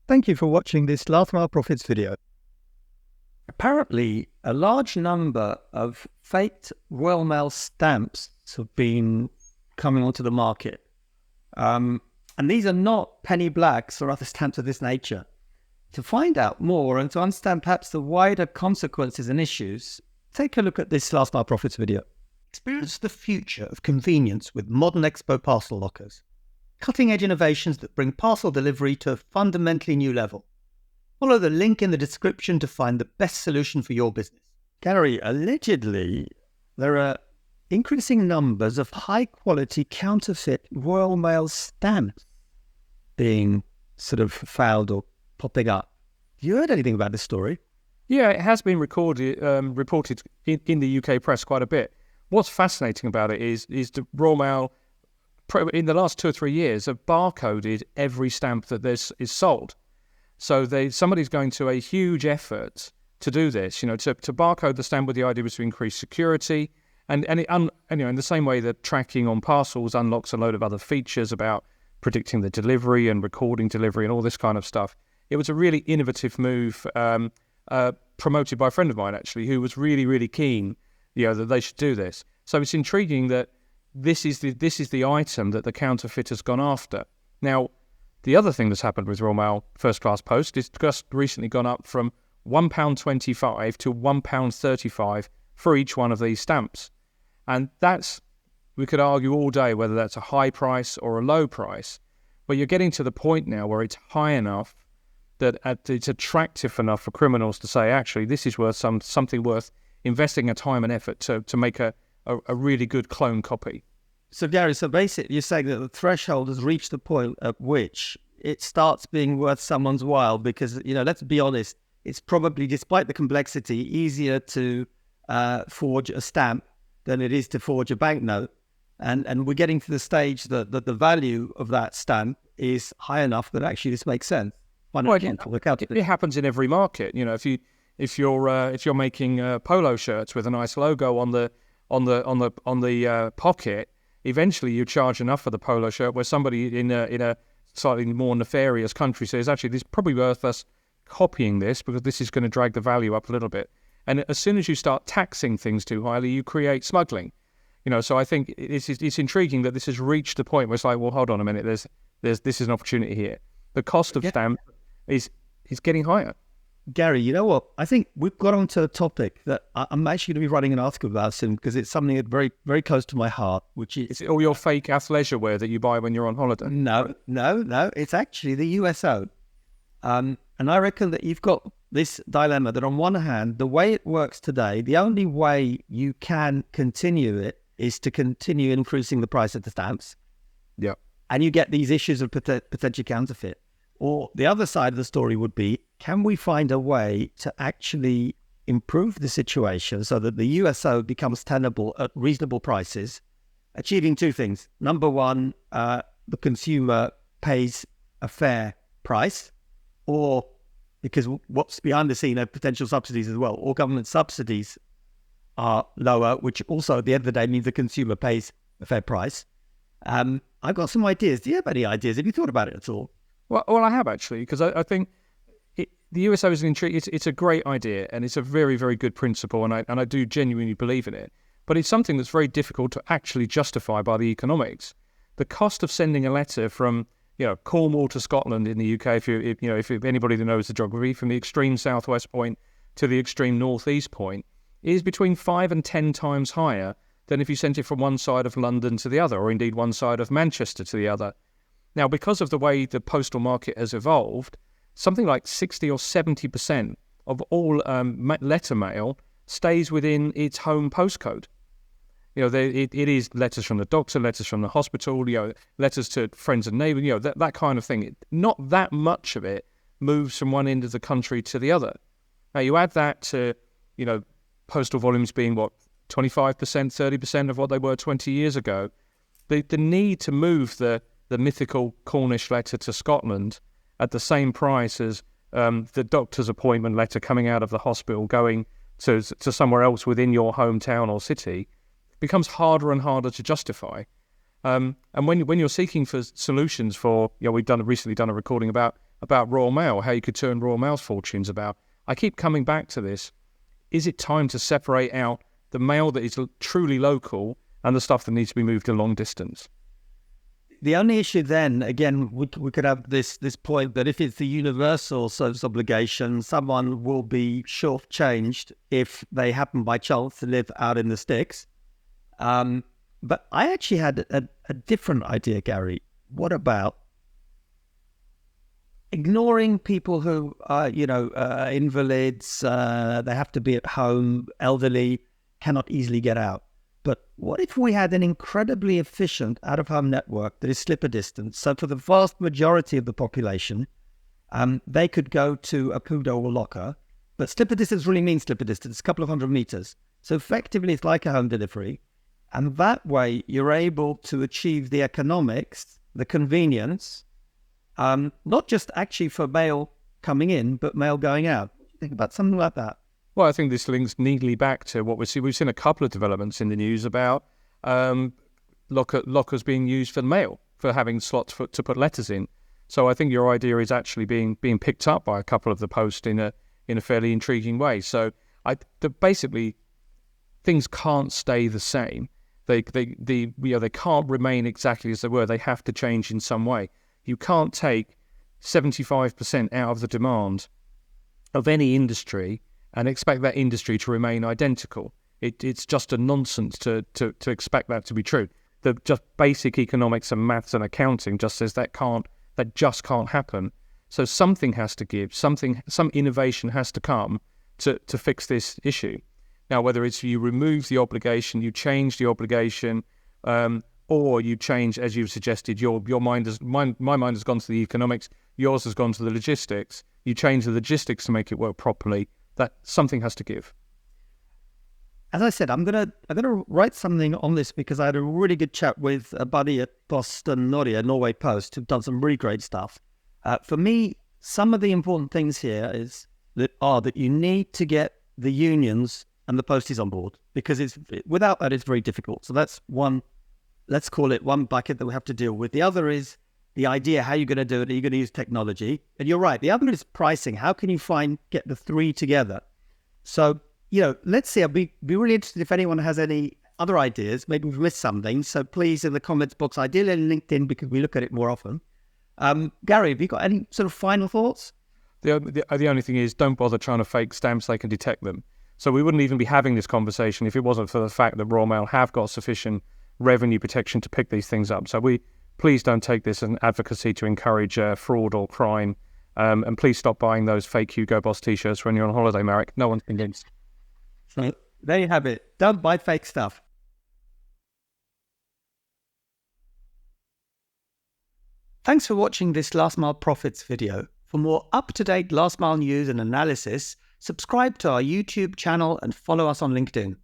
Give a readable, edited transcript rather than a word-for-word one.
Thank you for watching this Last Mile Profits video. Apparently, a large number of faked Royal Mail stamps have been coming onto the market. And these are not penny blacks or other stamps of this nature. To find out more and to understand perhaps the wider consequences and issues, take a look at this Last Mile Profits video. Experience the future of convenience with modern Expo parcel lockers. Cutting-edge innovations that bring parcel delivery to a fundamentally new level. Follow the link in the description to find the best solution for your business. Gary, allegedly, there are increasing numbers of high-quality counterfeit Royal Mail stamps being sort of found or popping up. Have you heard anything about this story? Yeah, it has been reported in the UK press quite a bit. What's fascinating about it is the Royal Mail, in the last 2 or 3 years, have barcoded every stamp that is sold. So somebody's going to a huge effort to do this, to barcode the stamp with the idea was to increase security, and in the same way that tracking on parcels unlocks a load of other features about predicting the delivery and recording delivery and all this kind of stuff. It was a really innovative move promoted by a friend of mine, actually, who was really, really keen, that they should do this. So it's intriguing that this is the item that the counterfeit has gone after. Now, the other thing that's happened with Royal Mail First Class Post is just recently gone up from £1.25 to £1.35 for each one of these stamps. And we could argue all day whether that's a high price or a low price, but you're getting to the point now where it's high enough that it's attractive enough for criminals to say, actually, this is worth something worth investing a time and effort to make a really good clone copy. So Gary, basically you're saying that the threshold has reached the point at which it starts being worth someone's while because, let's be honest, it's probably, despite the complexity, easier to forge a stamp than it is to forge a banknote. And we're getting to the stage that the value of that stamp is high enough that actually this makes sense. It happens in every market. If you're making polo shirts with a nice logo on the pocket, eventually you charge enough for the polo shirt where somebody in a slightly more nefarious country says, actually, this is probably worth us copying this because this is going to drag the value up a little bit. And as soon as you start taxing things too highly, you create smuggling. So I think it's intriguing that this has reached the point where it's like, well, hold on a minute, this is an opportunity here. The cost of stamp is getting higher. Gary, you know what? I think we've got onto a topic that I'm actually going to be writing an article about soon because it's something that's very, very close to my heart, which is... Is it all your fake athleisure wear that you buy when you're on holiday? No. It's actually the USO. And I reckon that you've got this dilemma that on one hand, the way it works today, the only way you can continue it is to continue increasing the price of the stamps. Yeah. And you get these issues of potential counterfeit. Or the other side of the story would be, can we find a way to actually improve the situation so that the USO becomes tenable at reasonable prices, achieving two things. Number one, the consumer pays a fair price, or because what's behind the scene are potential subsidies as well, or government subsidies are lower, which also at the end of the day means the consumer pays a fair price. I've got some ideas. Do you have any ideas? Have you thought about it at all? Well, I have actually, because I think the USO is it's a great idea and it's a very, very good principle, and I do genuinely believe in it. But it's something that's very difficult to actually justify by the economics. The cost of sending a letter from Cornwall to Scotland in the UK, if anybody that knows the geography, from the extreme southwest point to the extreme northeast point, is between 5 and 10 times higher than if you sent it from one side of London to the other, or indeed one side of Manchester to the other. Now, because of the way the postal market has evolved, something like 60 or 70% of all letter mail stays within its home postcode. It is letters from the doctor, letters from the hospital, letters to friends and neighbours, that kind of thing. Not that much of it moves from one end of the country to the other. Now, you add that to, postal volumes being, 25%, 30% of what they were 20 years ago. The need to move the mythical Cornish letter to Scotland at the same price as the doctor's appointment letter coming out of the hospital going to somewhere else within your hometown or city becomes harder and harder to justify. And when you're seeking for solutions for, we've recently done a recording about about Royal Mail, how you could turn Royal Mail's fortunes about. I keep coming back to this. Is it time to separate out the mail that is truly local and the stuff that needs to be moved a long distance? The only issue then, again, we could have this point that if it's the universal service obligation, someone will be shortchanged if they happen by chance to live out in the sticks. But I actually had a different idea, Gary. What about ignoring people who are, invalids, they have to be at home, elderly, cannot easily get out? But what if we had an incredibly efficient out-of-home network that is slipper distance? So for the vast majority of the population, they could go to a Pudo or locker, but slipper distance really means slipper distance, a couple of 100 meters. So effectively, it's like a home delivery. And that way, you're able to achieve the economics, the convenience, not just actually for mail coming in, but mail going out. What do you think about something like that? Well, I think this links neatly back to what we see. We've seen a couple of developments in the news about lockers being used for mail, for having slots to put letters in. So I think your idea is actually being picked up by a couple of the posts in a fairly intriguing way. So basically, things can't stay the same. They can't remain exactly as they were. They have to change in some way. You can't take 75% out of the demand of any industry and expect that industry to remain identical. It's just a nonsense to expect that to be true. The just basic economics and maths and accounting just says that just can't happen. So something has to give, some innovation has to come to fix this issue. Now, whether it's you remove the obligation, you change the obligation, or you change, as you've suggested, my mind has gone to the economics, yours has gone to the logistics. You change the logistics to make it work properly. That something has to give. As I said, I'm gonna write something on this because I had a really good chat with a buddy at Boston Norway Post, who've done some really great stuff. For me, some of the important things here are that you need to get the unions and the posties on board, because without that it's very difficult. So that's one. Let's call it one bucket that we have to deal with. The other is the idea, how you're going to do it. Are you going to use technology? And you're right. The other is pricing. How can you get the three together? So, let's see. I'd be really interested if anyone has any other ideas. Maybe we've missed something. So please, in the comments box, ideally on LinkedIn, because we look at it more often. Gary, have you got any sort of final thoughts? The only thing is, don't bother trying to fake stamps. They can detect them. So we wouldn't even be having this conversation if it wasn't for the fact that Royal Mail have got sufficient revenue protection to pick these things up. So please don't take this as an advocacy to encourage fraud or crime. And please stop buying those fake Hugo Boss t-shirts when you're on holiday, Marek. No one's convinced. So there you have it. Don't buy fake stuff. Thanks for watching this Last Mile Profits video. For more up-to-date last mile news and analysis, subscribe to our YouTube channel and follow us on LinkedIn.